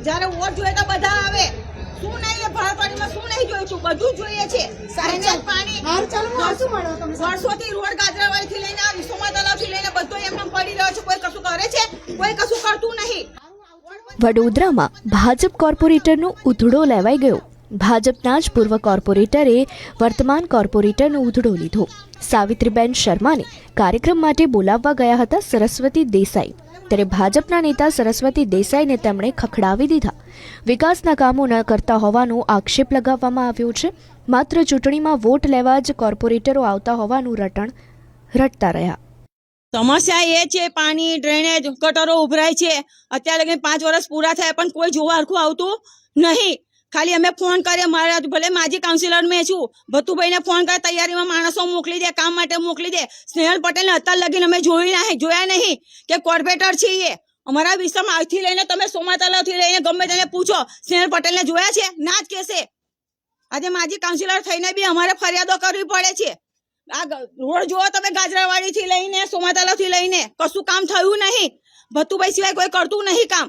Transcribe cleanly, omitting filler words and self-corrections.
જ્યારે વોટ જોઈએ તો બધા આવે, શું નહીં એ ભારતવાડીમાં શું નહીં જોઈતું, બધું જોઈએ છે. પાણી વર્ષોથી રોડ ગાજરાવાડીથી લઈને આ વિશ્વમાં તલાવથી લઈને બધું એમને પડી રહ્યો છે, કોઈ કશું કરે છે, કોઈ કશું કરતું નહીં. વડોદરામાં ભાજપ કોર્પોરેટરનો ઉધડો લેવાઈ ગયો. ભાજપના જ પૂર્વ કોર્પોરેટરે વર્તમાન કોર્પોરેટરનો ઉધડો લીધો. સાવિત્રીબેન શર્માને કાર્યક્રમ માટે બોલાવવા ગયા હતા સરસ્વતી દેસાઈ, ત્યારે ભાજપના નેતા સરસ્વતી દેસાઈને તેમણે ખખડાવી દીધા. વિકાસના કામો ન કરતા હોવાનો આક્ષેપ લગાવવામાં આવ્યો છે. માત્ર ચૂંટણીમાં વોટ લેવા જ કોર્પોરેટરો આવતા હોવાનું રટણ રટતા રહ્યા. સમસ્યા એ છે પાણી, ડ્રેનેજ, ગટરો ઉભરાય છે. અત્યારે લગી 5 વર્ષ પૂરા થયા પણ કોઈ જોવા હરખું આવતું નહીં. ખાલી અમે ફોન કરીએ, મારા ભલે માજી કાઉન્સિલર મેં છું, ભતુભાઈને ફોન કરે, તૈયારીમાં માણસો મોકલી દે, કામ માટે મોકલી દે. સ્નેહલ પટેલને અત્યાર લગીને અમે જોયા નહીં કે કોર્પોરેટર છીએ. અમારા વિસ્તારમાં આજથી લઈને તમે સોમા તલાવથી લઈને ગમે તેને પૂછો, સ્નેહલ પટેલને જોયા છે? ના જ કહેશે. આજે માજી કાઉન્સિલર થઈને બી અમારે ફરિયાદો કરવી પડે છે. આ રોડ જુઓ તમે, ગાજરાવાડીથી લઈને સોમા તલાવથી લઈને કશું કામ થયું નહીં. ભતુભાઈ સિવાય કોઈ કરતું નહીં કામ.